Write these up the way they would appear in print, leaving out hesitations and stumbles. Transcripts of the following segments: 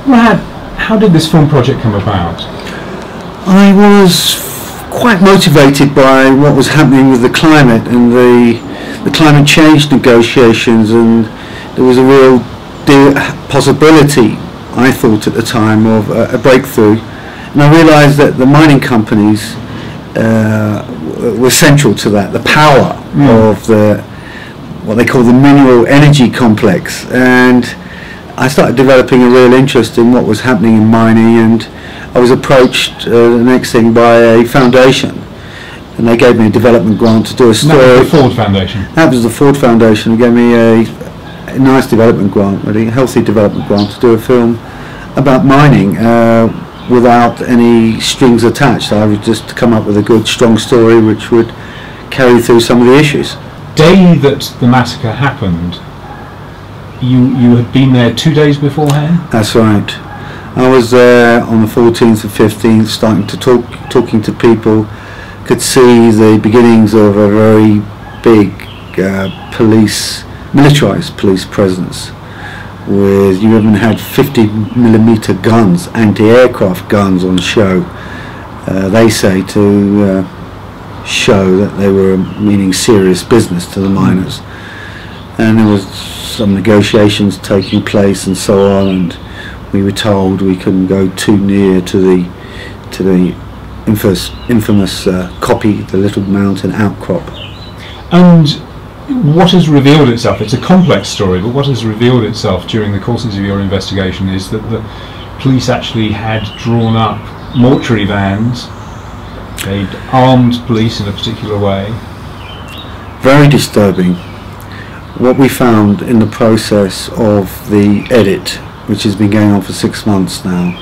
Rehad, how did this film project come about? I was quite motivated by what was happening with the climate and the climate change negotiations, and there was a real possibility, I thought at the time, of a breakthrough. And I realised that the mining companies were central to that, the power of what they call the mineral energy complex. And I started developing a real interest in what was happening in mining, and I was approached the next thing by a foundation, and they gave me a development grant to do a story. That was the Ford Foundation? That was the Ford Foundation. They gave me a nice development grant, really, a healthy development grant to do a film about mining without any strings attached. I would just come up with a good, strong story which would carry through some of the issues. Day that the massacre happened, you had been there 2 days beforehand? That's right. I was there on the 14th and 15th, starting to talking to people, could see the beginnings of a very big militarised police presence, with you even had 50mm guns, anti-aircraft guns on show, they say to show that they were meaning serious business to the miners. And there was some negotiations taking place and so on, and we were told we couldn't go too near to the infamous copy, the Little Mountain outcrop. And what has revealed itself, it's a complex story, but what has revealed itself during the courses of your investigation is that the police actually had drawn up mortuary vans, they'd armed police in a particular way. Very disturbing. What we found in the process of the edit, which has been going on for 6 months now,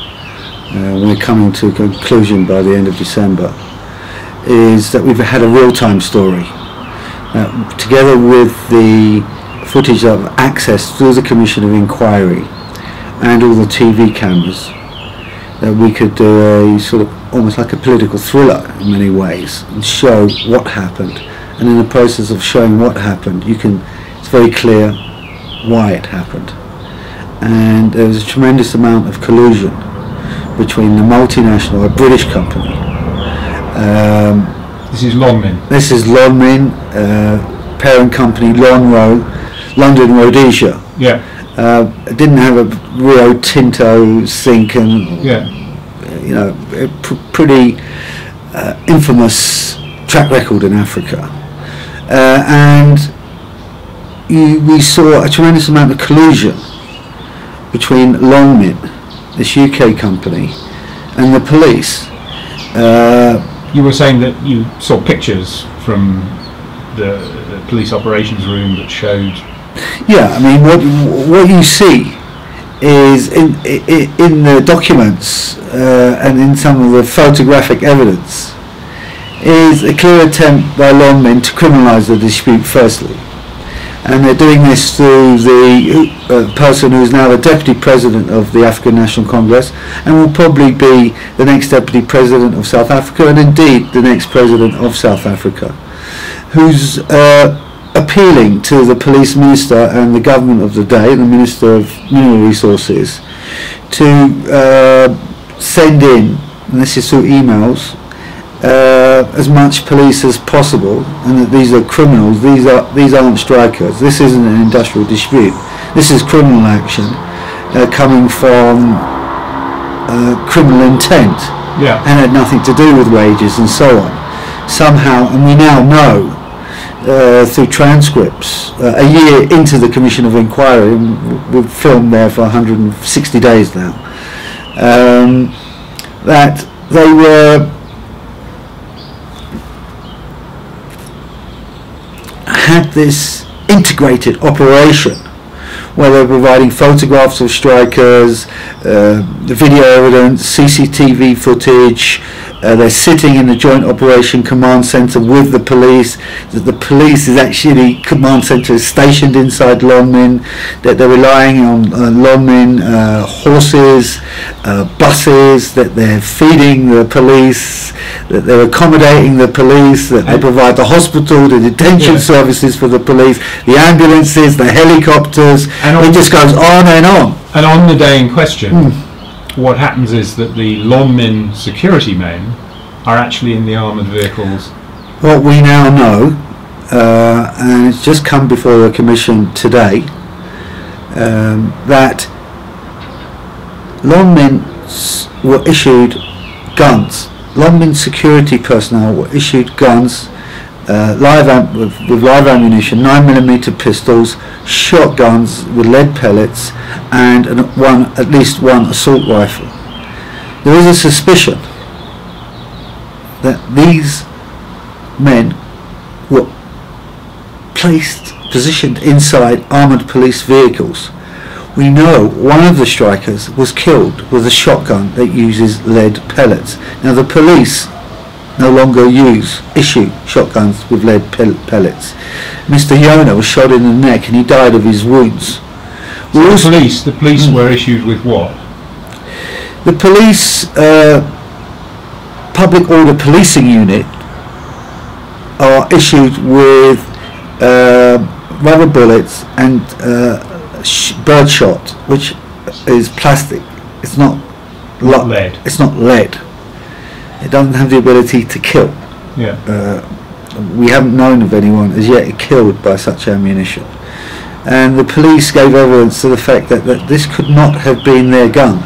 we're coming to a conclusion by the end of December, is that we've had a real-time story. Together with the footage of access through the Commission of Inquiry and all the TV cameras, that we could do a sort of almost like a political thriller in many ways and show what happened. And in the process of showing what happened, it's very clear why it happened. And there was a tremendous amount of collusion between the multinational, a British company. This is Lonmin. This is Lonmin, parent company London Rhodesia. Yeah. Didn't have a Rio Tinto zinc and pretty infamous track record in Africa. And we saw a tremendous amount of collusion between Lonmin, this UK company, and the police. You were saying that you saw pictures from the police operations room that showed... Yeah, I mean, what you see is in the documents and in some of the photographic evidence is a clear attempt by Lonmin to criminalise the dispute firstly. And they're doing this through the person who is now the Deputy President of the African National Congress and will probably be the next Deputy President of South Africa, and indeed the next President of South Africa, who's appealing to the Police Minister and the government of the day, the Minister of Mineral Resources, to send in, and this is through emails, as much police as possible, and that these are criminals, these aren't strikers, this isn't an industrial dispute, this is criminal action coming from criminal intent, and had nothing to do with wages and so on. Somehow, and we now know through transcripts, a year into the Commission of Inquiry, and we've filmed there for 160 days now, that they had this integrated operation where they're providing photographs of strikers, the video evidence, CCTV footage. They're sitting in the Joint Operation Command Centre with the police. That the police is actually, command centre is stationed inside Lonmin. That they're relying on Lonmin horses, buses. That they're feeding the police. That they're accommodating the police. That they provide the hospital, the detention services for the police, the ambulances, the helicopters. And it just goes on and on. And on the day in question, what happens is that the Lonmin security men are actually in the armoured vehicles. What we now know, and it's just come before the Commission today, that Lonmin were issued guns. Lonmin security personnel were issued guns, with live ammunition, 9mm pistols, shotguns with lead pellets, and at least one assault rifle. There is a suspicion that these men were positioned inside armoured police vehicles. We know one of the strikers was killed with a shotgun that uses lead pellets. Now the police no longer issue shotguns with lead pellets. Mr. Yona was shot in the neck and he died of his wounds. So the police were issued with what? The police public order policing unit are issued with rubber bullets and birdshot, which is plastic. It's not lead. It's not lead. It doesn't have the ability to kill. Yeah. We haven't known of anyone as yet killed by such ammunition. And the police gave evidence to the fact that this could not have been their gun.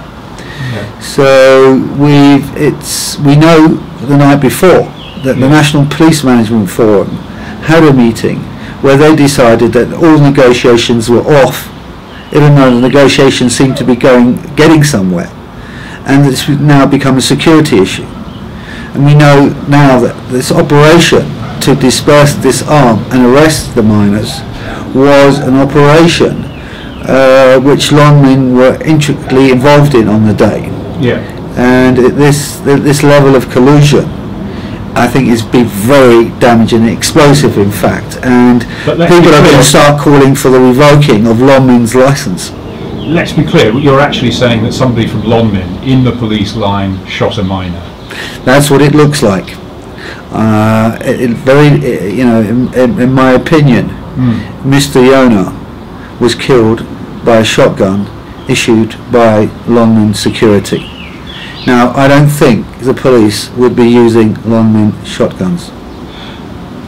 Yeah. So we know the night before that the National Police Management Forum had a meeting where they decided that all negotiations were off, even though the negotiations seemed to be getting somewhere, and this would now become a security issue. And we know now that this operation to disperse, disarm and arrest the miners was an operation which Lonmin were intricately involved in on the day. Yeah. And this level of collusion, I think, is be very damaging and explosive, in fact. And people are going to start calling for the revoking of Lonmin's licence. Let's be clear. You're actually saying that somebody from Lonmin in the police line shot a miner. That's what it looks like. In my opinion, Mr. Yona was killed by a shotgun issued by Lonmin security. Now, I don't think the police would be using Lonmin shotguns.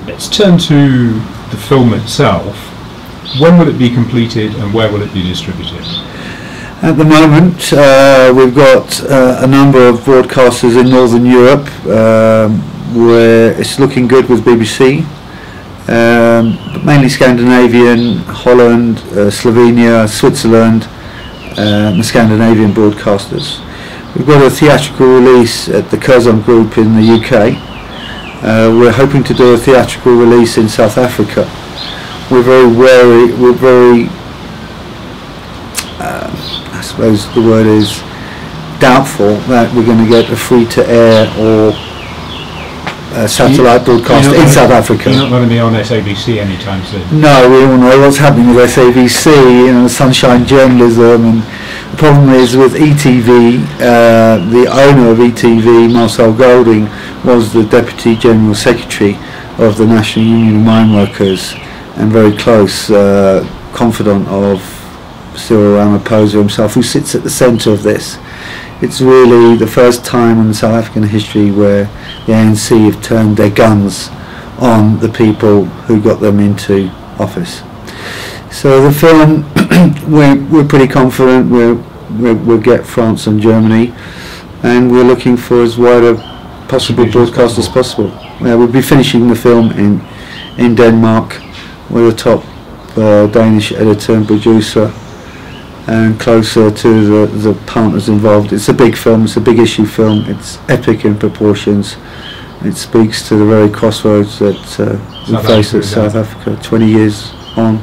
Let's turn to the film itself. When will it be completed and where will it be distributed? At the moment, we've got a number of broadcasters in Northern Europe where it's looking good with BBC, but mainly Scandinavian, Holland, Slovenia, Switzerland, the Scandinavian broadcasters. We've got a theatrical release at the Curzon Group in the UK. We're hoping to do a theatrical release in South Africa. We're very I suppose the word is doubtful that we're going to get a free-to-air or a satellite broadcast in South Africa. You're not going to be on SABC anytime soon. No, we all know what's happening with SABC, sunshine journalism, and the problem is with ETV, the owner of ETV, Marcel Golding, was the Deputy General Secretary of the National Union of Mine Workers and very close confidant of Cyril Ramaphosa himself, who sits at the centre of this. It's really the first time in South African history where the ANC have turned their guns on the people who got them into office. So the film, we're pretty confident we'll get France and Germany, and we're looking for as wide a possible broadcast as possible. We'll be finishing the film in Denmark with a top Danish editor and producer, and closer to the partners involved. It's a big film, it's a big issue film, it's epic in proportions. It speaks to the very crossroads that we face at South Africa 20 years on.